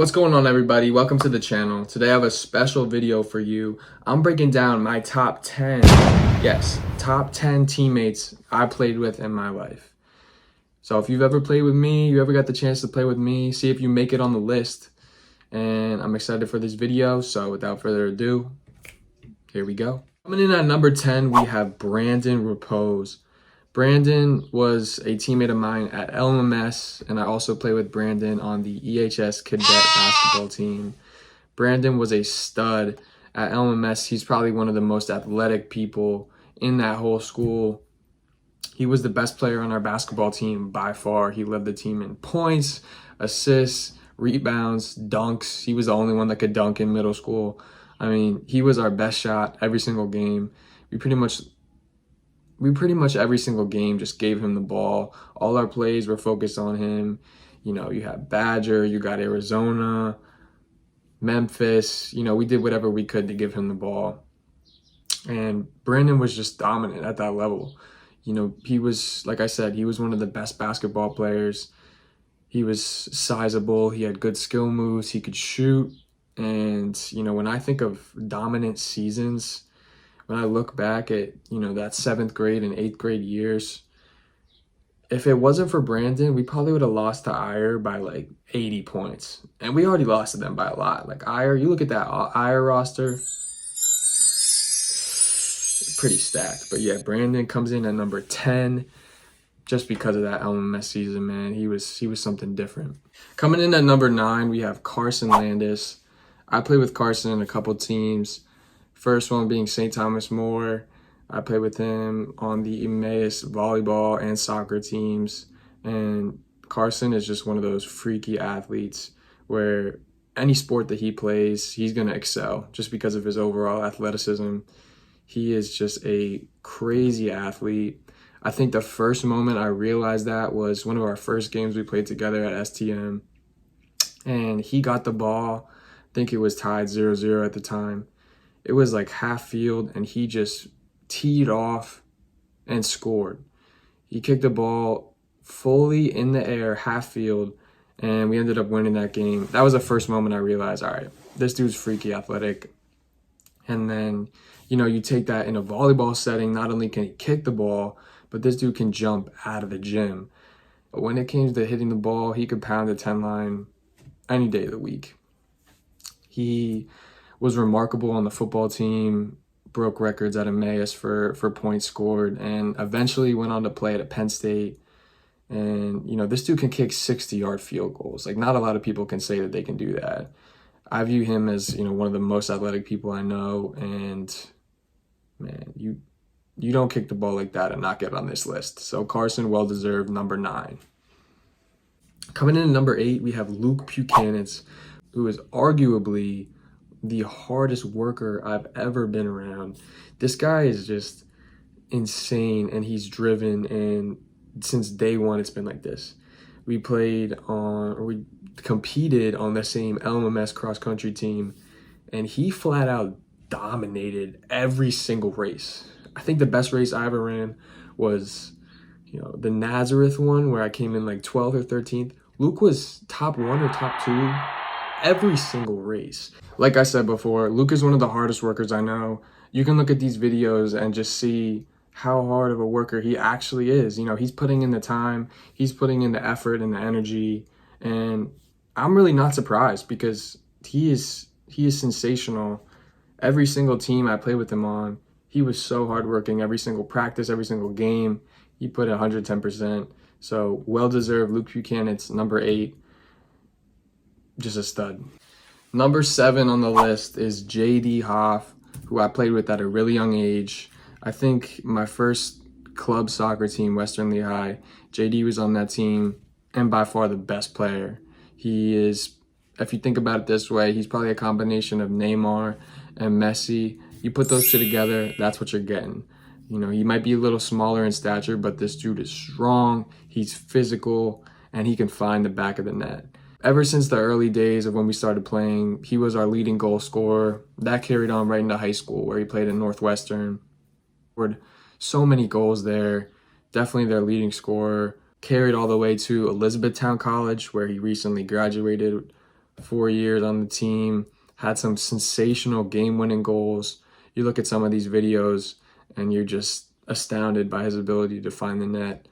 What's going on, everybody? Welcome to the channel. Today I have a special video for you. I'm breaking down my top 10, yes, top 10 teammates I played with in my life. So if you've ever played with me, you ever got the chance to play with me, see if you make it on the list. And I'm excited for this video, so without further ado, here we go. Coming in at number 10, we have Brandon Repose. Brandon was a teammate of mine at LMS, and I also played with Brandon on the EHS cadet basketball team. Brandon was a stud at LMS. He's probably one of the most athletic people in that whole school. He was the best player on our basketball team by far. He led the team in points, assists, rebounds, dunks. He was the only one that could dunk in middle school. I mean, he was our best shot every single game. We pretty much every single game just gave him the ball. All our plays were focused on him. You know, you had Badger, you got Arizona, Memphis. You know, we did whatever we could to give him the ball. And Brandon was just dominant at that level. You know, he was, like I said, he was one of the best basketball players. He was sizable. He had good skill moves. He could shoot. And, you know, when I think of dominant seasons, when I look back at, you know, that 7th grade and 8th grade years, if it wasn't for Brandon, we probably would have lost to Ire by like 80 points. And we already lost to them by a lot. Like Ire, you look at that Ire roster, pretty stacked. But yeah, Brandon comes in at number 10 just because of that LMS season, man. He was something different. Coming in at number 9, we have Carson Landis. I played with Carson in a couple teams. First one being St. Thomas More. I played with him on the Emmaus volleyball and soccer teams. And Carson is just one of those freaky athletes where any sport that he plays, he's going to excel just because of his overall athleticism. He is just a crazy athlete. I think the first moment I realized that was one of our first games we played together at STM. And he got the ball. I think it was tied 0-0 at the time. It was like half field, and he just teed off and scored. He kicked the ball fully in the air, half field, and we ended up winning that game. That was the first moment I realized, all right, this dude's freaky athletic. And then, you know, you take that in a volleyball setting, not only can he kick the ball, but this dude can jump out of the gym. But when it came to hitting the ball, he could pound the 10 line any day of the week. He was remarkable on the football team, broke records at Emmaus for points scored, and eventually went on to play at Penn State. And, you know, this dude can kick 60-yard field goals. Like, not a lot of people can say that they can do that. I view him as, you know, one of the most athletic people I know. And, man, you don't kick the ball like that and not get on this list. So Carson, well-deserved, number 9. Coming in at number 8, we have Luke Buchanan, who is arguably the hardest worker I've ever been around. This guy is just insane, and he's driven, and since day one it's been like this. We competed on the same LMS cross country team, and he flat out dominated every single race. I think the best race I ever ran was, you know, the Nazareth one where I came in like 12th or 13th. Luke was top 1 or top 2 every single race. Like I said before, Luke is one of the hardest workers I know. You can look at these videos and just see how hard of a worker he actually is. You know, he's putting in the time, he's putting in the effort and the energy, and I'm really not surprised because he is sensational. Every single team I played with him on, he was so hardworking. Every single practice, every single game, he put 110%. So well-deserved. Luke Buchanan's number 8. Just a stud. Number 7 on the list is JD Hoff, who I played with at a really young age. I think my first club soccer team, Western Lehigh, JD was on that team and by far the best player. He is, if you think about it this way, he's probably a combination of Neymar and Messi. You put those two together, that's what you're getting. You know, he might be a little smaller in stature, but this dude is strong, he's physical, and he can find the back of the net. Ever since the early days of when we started playing, he was our leading goal scorer. That carried on right into high school where he played at Northwestern. Scored so many goals there. Definitely their leading scorer. Carried all the way to Elizabethtown College where he recently graduated 4 years on the team, had some sensational game-winning goals. You look at some of these videos and you're just astounded by his ability to find the net.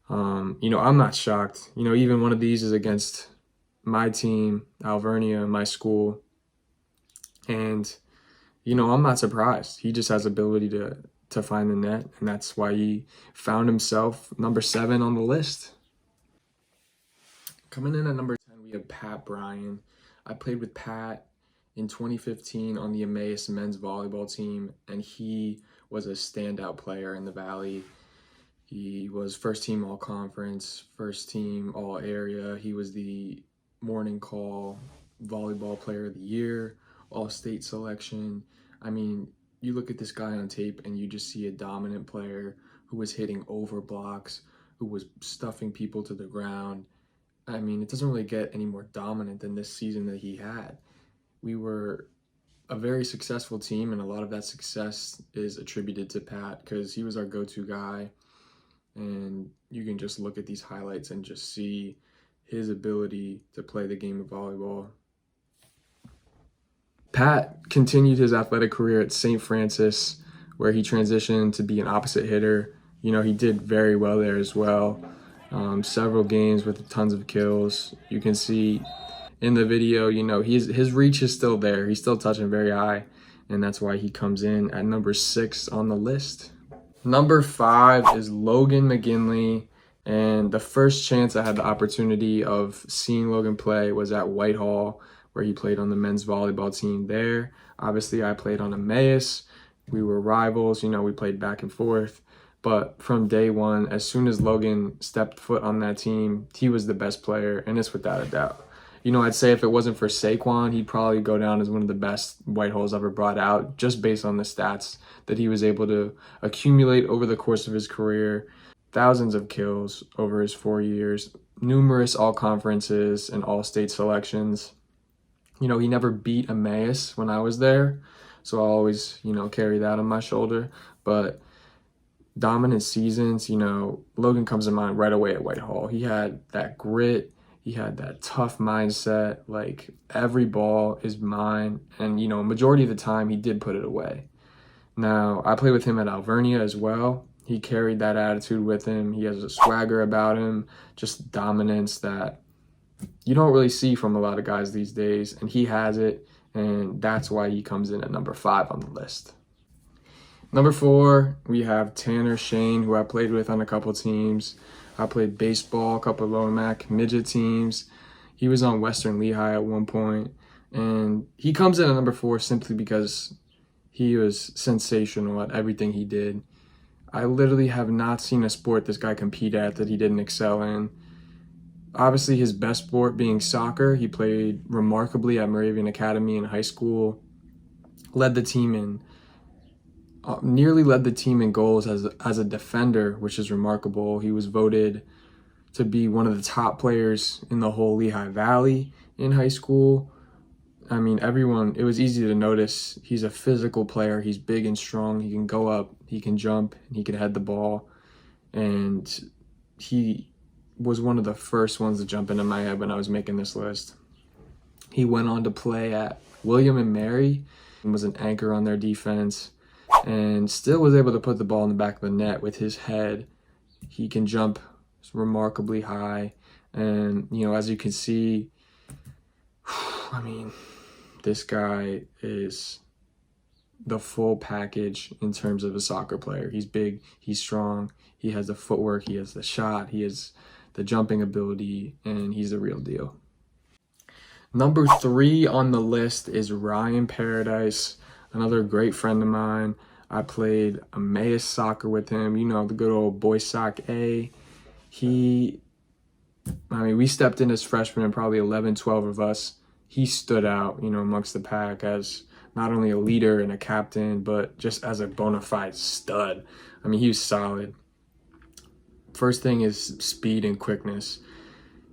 I'm not shocked. Even one of these is against my team, Alvernia, my school. And, I'm not surprised. He just has ability to find the net, and that's why he found himself number 7 on the list. Coming in at number 10, we have Bryan. I played with Pat in 2015 on the Emmaus men's volleyball team, and he was a standout player in the Valley. He was first team all conference, first team all area. He was the morning call volleyball player of the year, all state selection. I mean, you look at this guy on tape and you just see a dominant player who was hitting over blocks, who was stuffing people to the ground. I mean, it doesn't really get any more dominant than this season that he had. We were a very successful team, and a lot of that success is attributed to Pat because he was our go-to guy. And you can just look at these highlights and just see his ability to play the game of volleyball. Pat continued his athletic career at St. Francis, where he transitioned to be an opposite hitter. He did very well there as well. Several games with tons of kills. You can see in the video, his reach is still there. He's still touching very high, and that's why he comes in at number 6 on the list. Number 5 is Logan McCann, and the first chance I had the opportunity of seeing Logan play was at Whitehall, where he played on the men's volleyball team there. Obviously, I played on Emmaus. We were rivals, we played back and forth. But from day one, as soon as Logan stepped foot on that team, he was the best player, and it's without a doubt. I'd say if it wasn't for Saquon, he'd probably go down as one of the best Whitehalls ever brought out, just based on the stats that he was able to accumulate over the course of his career. Thousands of kills over his 4 years, numerous all-conferences and all-state selections. He never beat Emmaus when I was there, so I'll always, carry that on my shoulder. But dominant seasons, Logan comes to mind right away at Whitehall. He had that grit. He had that tough mindset, like every ball is mine. And, majority of the time he did put it away. Now, I played with him at Alvernia as well. He carried that attitude with him. He has a swagger about him, just dominance that you don't really see from a lot of guys these days. And he has it, and that's why he comes in at number 5 on the list. Number 4, we have Tanner Shane, who I played with on a couple teams. I played baseball, a couple of Lower Mac midget teams. He was on Western Lehigh at one point. And he comes in at number 4 simply because he was sensational at everything he did. I literally have not seen a sport this guy compete at that he didn't excel in. Obviously, his best sport being soccer. He played remarkably at Moravian Academy in high school. Nearly led the team in goals as a defender, which is remarkable. He was voted to be one of the top players in the whole Lehigh Valley in high school. I mean, it was easy to notice he's a physical player. He's big and strong. He can go up, he can jump, and he can head the ball. And he was one of the first ones to jump into my head when I was making this list. He went on to play at William and Mary and was an anchor on their defense, and still was able to put the ball in the back of the net with his head. He can jump remarkably high. And, as you can see, I mean, this guy is the full package in terms of a soccer player. He's big, he's strong, he has the footwork, he has the shot, he has the jumping ability, and he's the real deal. Number 3 on the list is Ryan Paradise, another great friend of mine. I played Emmaus soccer with him, the good old boy sock A. We stepped in as freshmen, and probably 11, 12 of us. He stood out, amongst the pack as not only a leader and a captain, but just as a bona fide stud. He was solid. First thing is speed and quickness.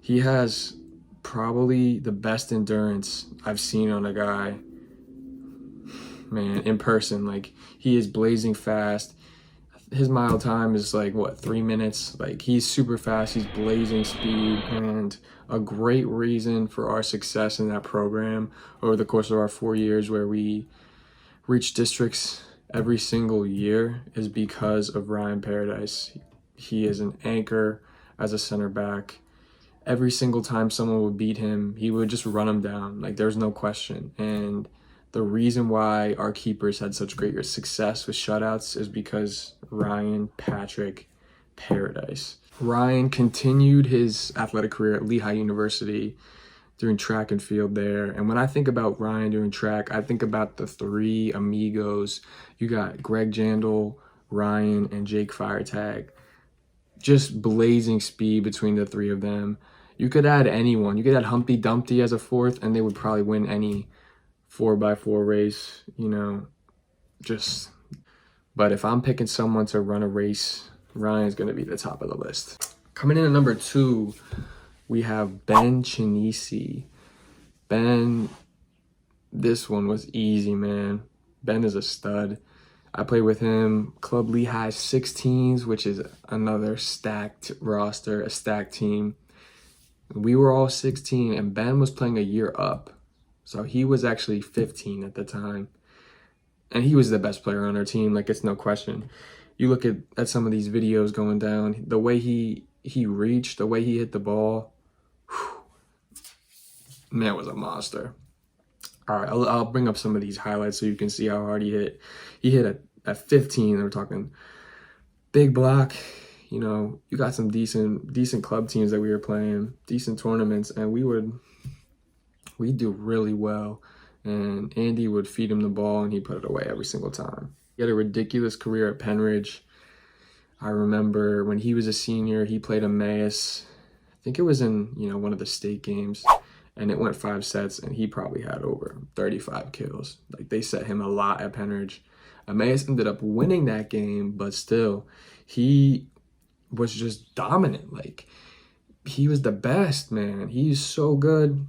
He has probably the best endurance I've seen on a guy, man, in person. Like, he is blazing fast. I His mile time is like, what, 3 minutes? Like, he's super fast. He's blazing speed, and a great reason for our success in that program over the course of our 4 years, where we reached districts every single year, is because of Ryan Paradise. He is an anchor as a center back. Every single time someone would beat him, he would just run him down. Like, there's no question. And the reason why our keepers had such great success with shutouts is because Ryan Patrick Paradise. Ryan continued his athletic career at Lehigh University, doing track and field there. And when I think about Ryan doing track, I think about the three amigos. You got Greg Jandal, Ryan, and Jake Firetag. Just blazing speed between the three of them. You could add anyone. You could add Humpty Dumpty as a fourth, and they would probably win any 4x4 race, But if I'm picking someone to run a race, Ryan's going to be the top of the list. Coming in at number 2, we have Ben Chinisi. Ben, this one was easy, man. Ben is a stud. I played with him, Club Lehigh 16s, which is another stacked roster, a stacked team. We were all 16, and Ben was playing a year up. So he was actually 15 at the time. And he was the best player on our team, like, it's no question. You look at some of these videos going down, the way he reached, the way he hit the ball, man, was a monster. All right, I'll bring up some of these highlights so you can see how hard he hit. He hit at 15, we're talking big block. You got some decent club teams that we were playing, decent tournaments, and we'd do really well. And Andy would feed him the ball, and he'd put it away every single time. He had a ridiculous career at Penridge. I remember when he was a senior, he played Emmaus. I think it was in, one of the state games, and it went 5 sets, and he probably had over 35 kills. Like, they set him a lot at Penridge. Emmaus ended up winning that game, but still, he was just dominant. Like, he was the best, man. He's so good.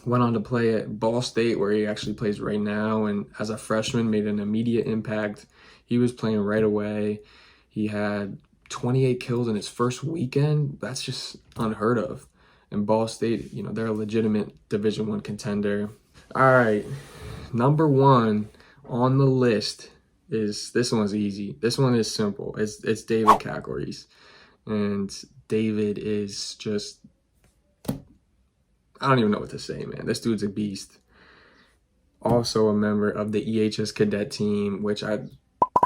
Went on to play at Ball State, where he actually plays right now, and as a freshman made an immediate impact. He was playing right away. He had 28 kills in his first weekend. That's just unheard of. And Ball State, they're a legitimate Division I contender. All right, number 1 on the list is, this one's easy. This one is simple. It's David Cacoris. And David is just, I don't even know what to say, man. This dude's a beast. Also a member of the EHS cadet team, which I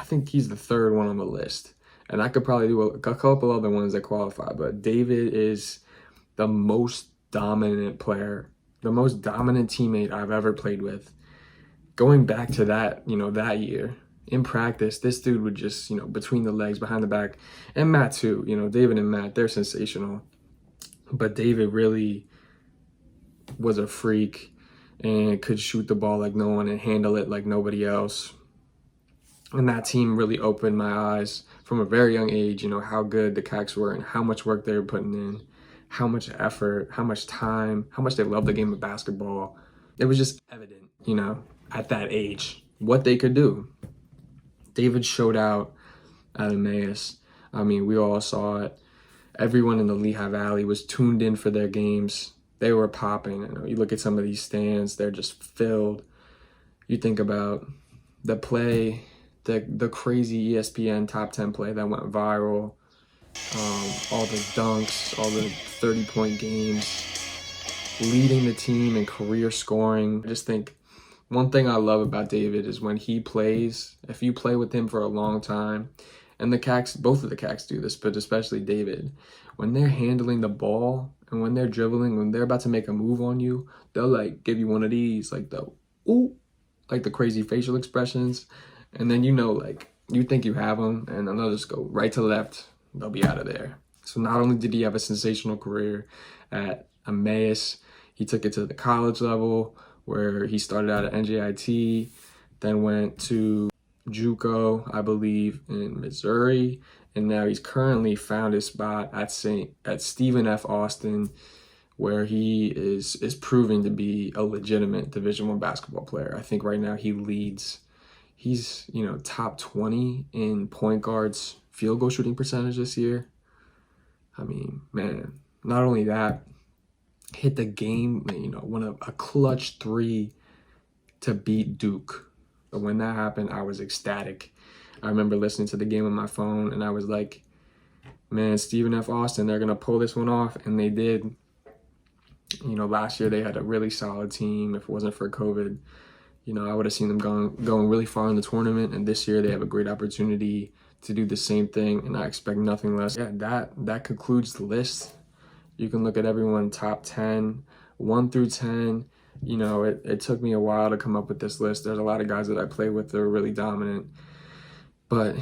think he's the 3rd one on the list. And I could probably do a couple other ones that qualify, but David is the most dominant player, the most dominant teammate I've ever played with. Going back to that, that year, in practice, this dude would just, between the legs, behind the back, and Matt too, David and Matt, they're sensational. But David really was a freak and could shoot the ball like no one and handle it like nobody else. And that team really opened my eyes from a very young age, how good the Cacs were and how much work they were putting in, how much effort, how much time, how much they loved the game of basketball. It was just evident, at that age, what they could do. David showed out at Emmaus. I mean, we all saw it. Everyone in the Lehigh Valley was tuned in for their games. They were popping. You look at some of these stands, they're just filled. You think about the play, the crazy ESPN top 10 play that went viral, all the dunks, all the 30-point games, leading the team in career scoring. I just think one thing I love about David is when he plays, if you play with him for a long time, and the Cacs, both of the Cacs do this, but especially David, when they're handling the ball and when they're dribbling, when they're about to make a move on you, they'll give you one of these, the crazy facial expressions. And then, you think you have them, and then they'll just go right to left. They'll be out of there. So not only did he have a sensational career at Emmaus, he took it to the college level, where he started out at NJIT, then went to JUCO, I believe, in Missouri, and now he's currently found his spot at Stephen F. Austin, where he is proving to be a legitimate Division I basketball player. I think right now he leads He's, top 20 in point guards field goal shooting percentage this year. I mean, man, not only that, hit the game, a clutch 3 to beat Duke. But when that happened, I was ecstatic. I remember listening to the game on my phone, and I was like, man, Stephen F. Austin, they're going to pull this one off, and they did. Last year they had a really solid team. If it wasn't for COVID, I would have seen them going really far in the tournament, and this year they have a great opportunity to do the same thing, and I expect nothing less. Yeah, that concludes the list. You can look at everyone top 10, 1 through 10. It took me a while to come up with this list. There's a lot of guys that I play with that are really dominant, but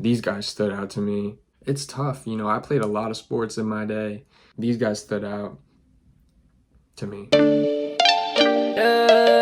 these guys stood out to me. It's tough. I played a lot of sports in my day. These guys stood out to me. Yeah.